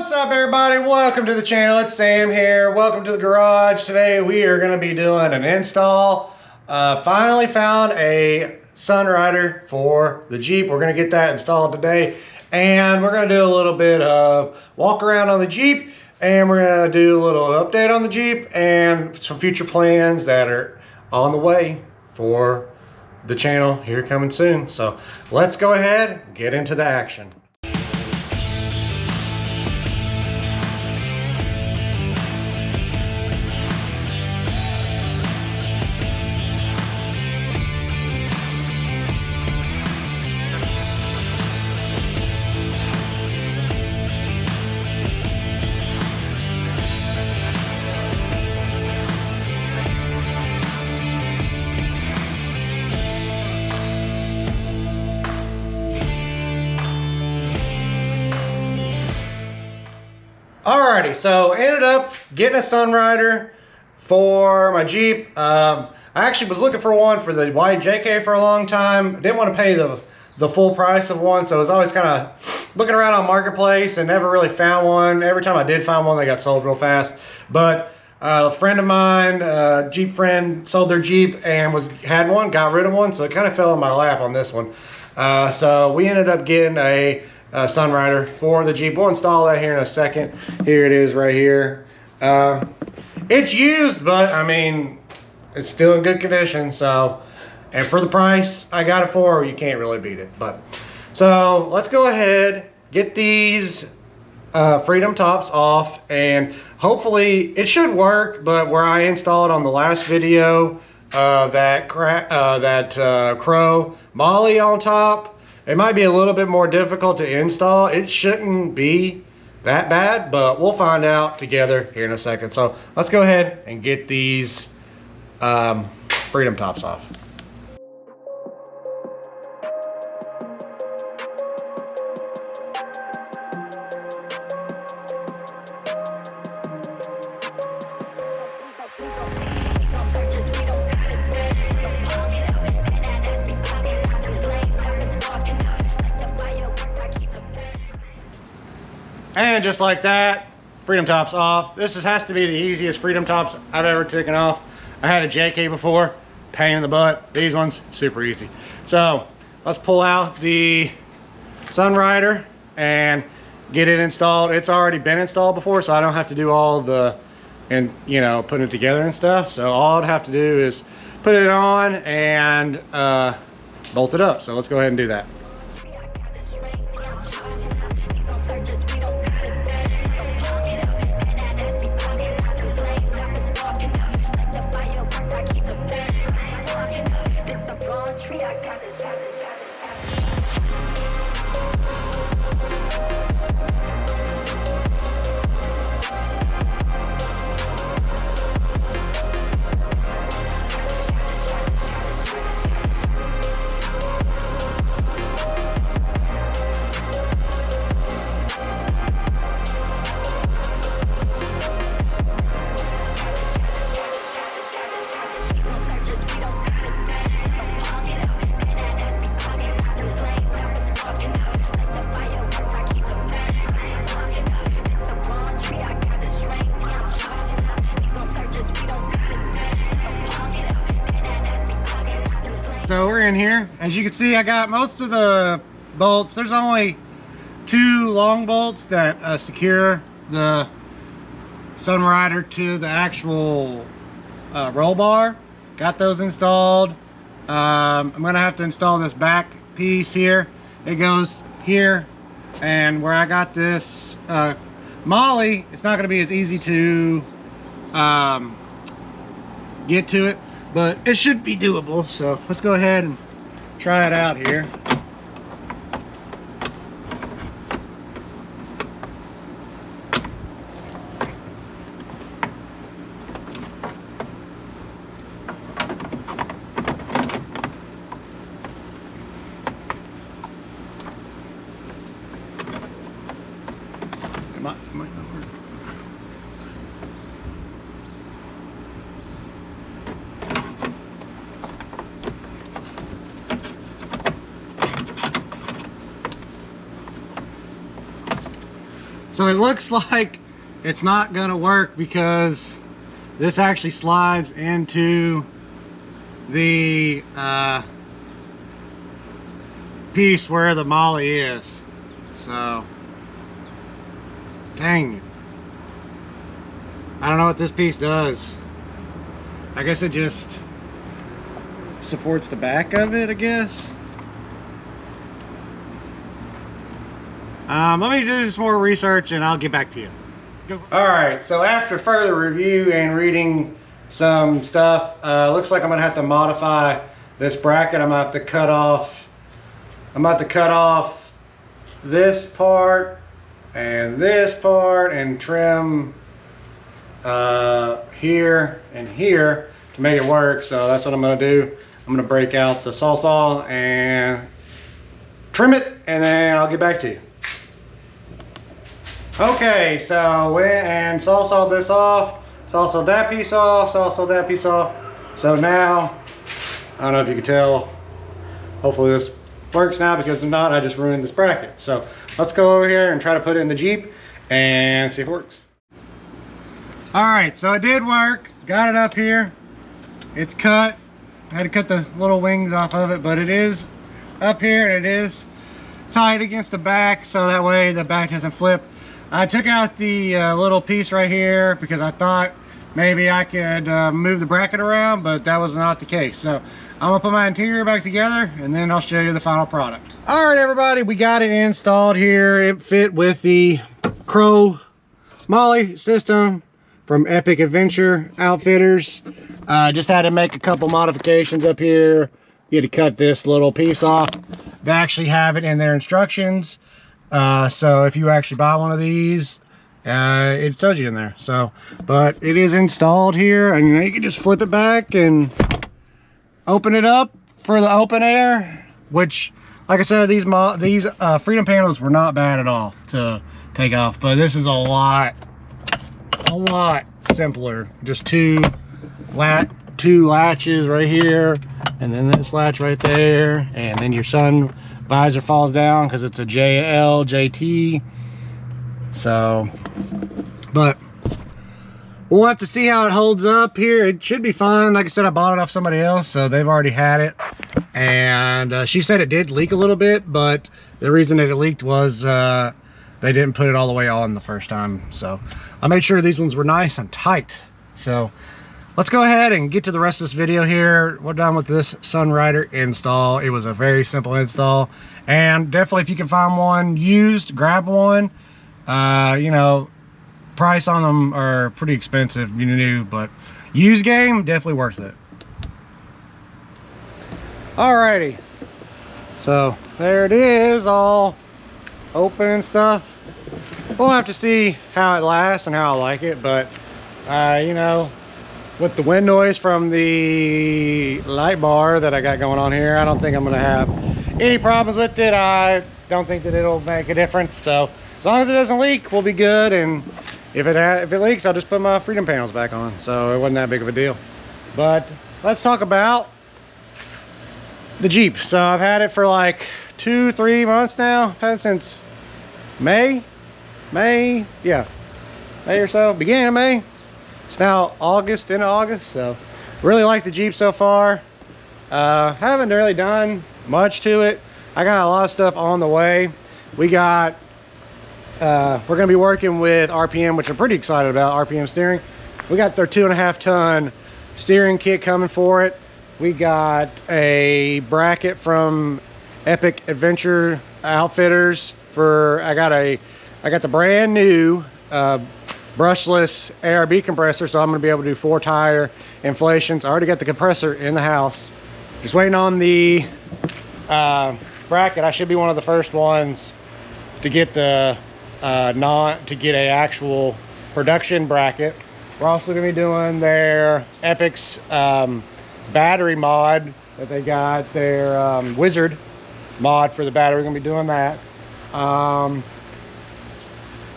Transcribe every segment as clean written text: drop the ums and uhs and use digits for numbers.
What's up, everybody? Welcome to the channel. It's Sam here. Welcome to the garage. Today we are going to be doing an install. Finally found a Sunrider for the Jeep. We're going to get that installed today, and we're going to do a little bit of walk around on the Jeep, and we're going to do a little update on the Jeep and some future plans that are on the way for the channel here coming soon. So let's go ahead and get into the action. Alrighty, so ended up getting a Sunrider for my Jeep. I actually was looking for one for the YJK for a long time. Didn't want to pay the full price of one, so I was always kind of looking around on Marketplace and never really found one. Every time I did find one, they got sold real fast. But a friend of mine, Jeep friend, sold their Jeep and had one, got rid of one, so it kind of fell in my lap on this one. So we ended up getting a Sunrider for the Jeep. We'll install that here in a second. Here it is right here. It's used, but I mean, it's still in good condition. So, and for the price I got it for, you can't really beat it. But so let's go ahead, get these Freedom tops off, and hopefully it should work. But where I installed on the last video, that Crow Molly on top, it might be a little bit more difficult to install. It shouldn't be that bad, but we'll find out together here in a second. So let's go ahead and get these Freedom tops off. And just like that, Freedom tops off. This has to be the easiest Freedom tops I've ever taken off. I had a JK before, pain in the butt. These ones, super easy. So let's pull out the Sunrider and get it installed. It's already been installed before, so I don't have to do all the, putting it together and stuff. So all I'd have to do is put it on and bolt it up. So let's go ahead and do that. So we're in here. As you can see, I got most of the bolts. There's only 2 long bolts that secure the Sunrider to the actual roll bar. Got those installed. I'm gonna have to install this back piece here. It goes here, and where I got this Molly, it's not gonna be as easy to get to it, but it should be doable. So let's go ahead and try it out here. It might not work. So it looks like it's not gonna work because this actually slides into the piece where the molly is. So dang it. I don't know what this piece does. I guess it just supports the back of it, I guess. Let me do some more research and I'll get back to you. Alright, so after further review and reading some stuff, looks like I'm gonna have to modify this bracket. I'm gonna have to cut off this part and trim here and here to make it work. So that's what I'm gonna do. I'm gonna break out the saw and trim it, and then I'll get back to you. Okay, so went and saw this off, saw that piece off, saw that piece off. So now, I don't know if you can tell, hopefully this works now, because if not, I just ruined this bracket. So let's go over here and try to put it in the Jeep and see if it works. All right, so it did work. Got it up here. It's cut. I had to cut the little wings off of it, but it is up here and it is tight against the back, so that way the back doesn't flip. I took out the little piece right here because I thought maybe I could move the bracket around, but that was not the case. So I'm gonna put my interior back together and then I'll show you the final product. All right, everybody, we got it installed here. It fit with the Crow Molly system from Epic Adventure Outfitters. Just had to make a couple modifications up here. You had to cut this little piece off. They actually have it in their instructions. So if you actually buy one of these, it tells you in there. So, but it is installed here, and you can just flip it back and open it up for the open air, which, like I said, these Freedom panels were not bad at all to take off, but this is a lot simpler. Just two latches right here, and then this latch right there, and then your sun visor falls down because it's a JT. So, but we'll have to see how it holds up here. It should be fine. Like I said, I bought it off somebody else, so they've already had it, and she said it did leak a little bit, but the reason that it leaked was they didn't put it all the way on the first time. So I made sure these ones were nice and tight. So let's go ahead and get to the rest of this video here. We're done with this Sunrider install. It was a very simple install, and definitely if you can find one used, grab one. You know, price on them are pretty expensive, new, but used game, definitely worth it. Alrighty, so there it is, all open and stuff. We'll have to see how it lasts and how I like it, but you know, with the wind noise from the light bar that I got going on here, I don't think I'm gonna have any problems with it. I don't think that it'll make a difference. So as long as it doesn't leak, we'll be good. And if it leaks, I'll just put my Freedom panels back on. So it wasn't that big of a deal. But let's talk about the Jeep. So I've had it for like 2-3 months now. I've had it since May or so, beginning of May. It's now August, into August, so really like the Jeep so far. Haven't really done much to it. I got a lot of stuff on the way. We got we're gonna be working with RPM, which I'm pretty excited about. RPM steering. We got their 2.5 ton steering kit coming for it. We got a bracket from Epic Adventure Outfitters for, I got the brand new brushless ARB compressor, so I'm going to be able to do 4 tire inflations. I already got the compressor in the house, just waiting on the bracket. I should be one of the first ones to get the a actual production bracket. We're also going to be doing their Epic's battery mod that they got, their Wizard mod for the battery. We're going to be doing that.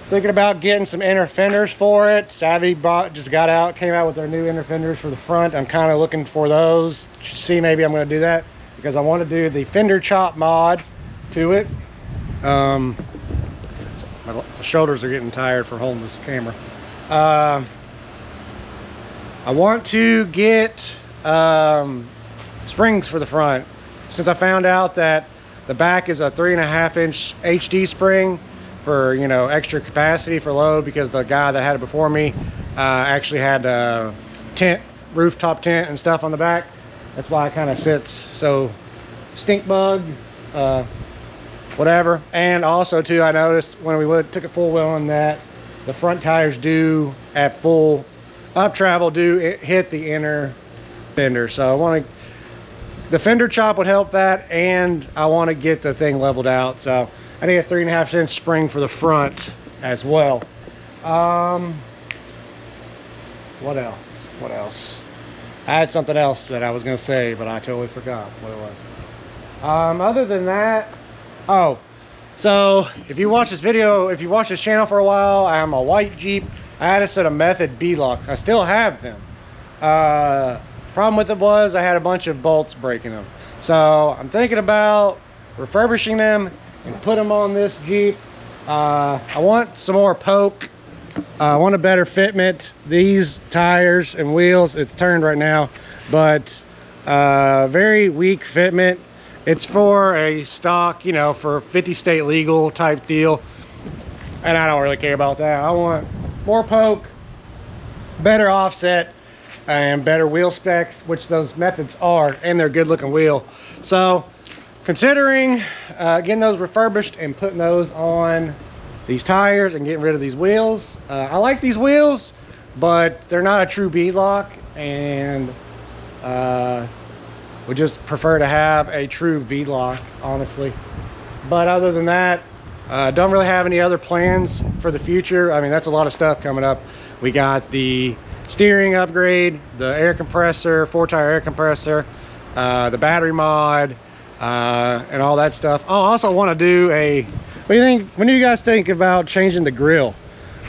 Thinking about getting some inner fenders for it. Savvy came out with their new inner fenders for the front. I'm kind of looking for those. See, maybe I'm going to do that because I want to do the fender chop mod to it. My shoulders are getting tired for holding this camera. I want to get springs for the front. Since I found out that the back is a 3.5-inch HD spring for, you know, extra capacity for load, because the guy that had it before me actually had a tent, rooftop tent and stuff on the back. That's why it kind of sits so stink bug, whatever. And also too, I noticed when we took it full wheeling that the front tires do at full up travel do hit the inner fender. So I want to, the fender chop would help that, and I want to get the thing leveled out. So I need a 3.5-inch spring for the front as well. What else? I had something else that I was going to say, but I totally forgot what it was. Other than that, oh, so if you watch this video, if you watch this channel for a while, I'm a white Jeep. I had a set of Method B-locks. I still have them. Problem with it was I had a bunch of bolts breaking them. So I'm thinking about refurbishing them and put them on this Jeep. I want some more poke. I want a better fitment. These tires and wheels, it's turned right now, but very weak fitment. It's for a stock, you know, for 50 state legal type deal, and I don't really care about that. I want more poke, better offset, and better wheel specs, which those Methods are, and they're good looking wheel. So considering getting those refurbished and putting those on these tires and getting rid of these wheels. I like these wheels, but they're not a true bead-lock, and would just prefer to have a true bead-lock, honestly. But other than that, don't really have any other plans for the future. I mean, that's a lot of stuff coming up. We got the steering upgrade, the air compressor, 4-tire air compressor, the battery mod, and all that stuff. Oh, I also want to do a, what do you think, when do you guys think about changing the grill?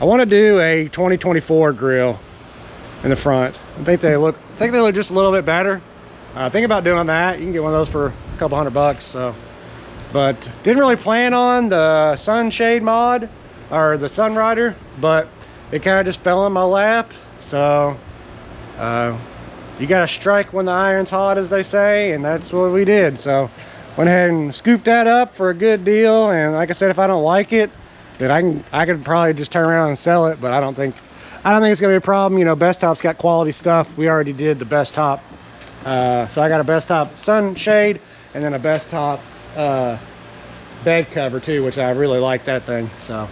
I want to do a 2024 grill in the front. I think they look just a little bit better. Think about doing that. You can get one of those for a couple $100. So, but didn't really plan on the sunshade mod or the Sunrider, but it kind of just fell in my lap. So you gotta strike when the iron's hot, as they say, and that's what we did. So went ahead and scooped that up for a good deal. And like I said, if I don't like it, then I could probably just turn around and sell it. But I don't think it's gonna be a problem. You know, Bestop's got quality stuff. We already did the Bestop. So I got a Bestop sunshade and then a Bestop bed cover too, which I really like that thing. So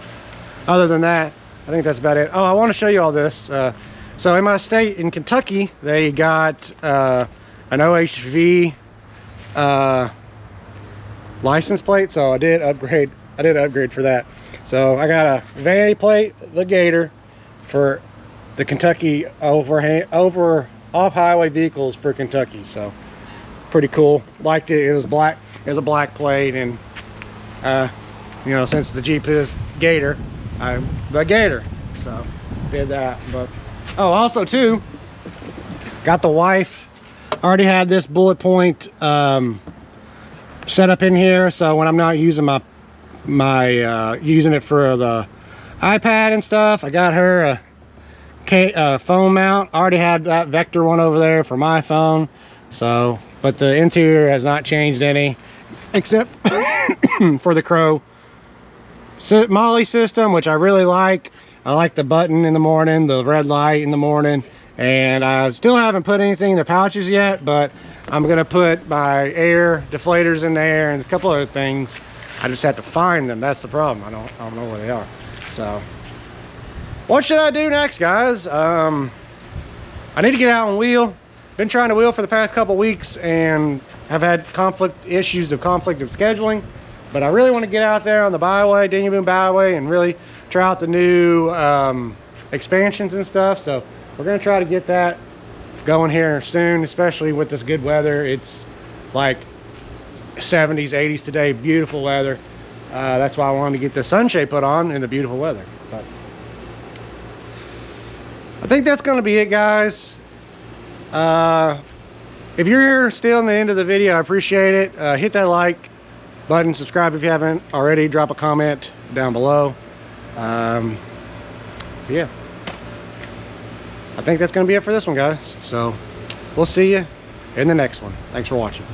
other than that, I think that's about it. Oh, I want to show you all this. So in my state, in Kentucky, they got an OHV license plate. So I did upgrade for that. So I got a vanity plate, the Gator, for the Kentucky off-highway vehicles for Kentucky. So pretty cool. Liked it. It was black. It was a black plate, and you know, since the Jeep is Gator, I'm the Gator. So did that. But oh, also too, got the wife. Already had this bullet point set up in here, so when I'm not using my using it for the iPad and stuff, I got her a phone mount. I already had that Vector one over there for my phone. So, but the interior has not changed any, except for the Crow Molly system, which I really like. I like the button in the morning, the red light in the morning, and I still haven't put anything in the pouches yet, but I'm gonna put my air deflators in there and a couple other things. I just have to find them. That's the problem. I don't know where they are. So what should I do next, guys? I need to get out and wheel. Been trying to wheel for the past couple weeks and have had issues of conflict of scheduling, but I really want to get out there on the byway, Daniel Boone Byway, and really try out the new expansions and stuff. So we're gonna try to get that going here soon, especially with this good weather. It's like 70s, 80s today, beautiful weather. That's why I wanted to get the sunshade put on in the beautiful weather. But I think that's gonna be it, guys. If you're here still in the end of the video, I appreciate it. Hit that like button, subscribe if you haven't already, drop a comment down below. Yeah, I think that's going to be it for this one, guys. So we'll see you in the next one. Thanks for watching.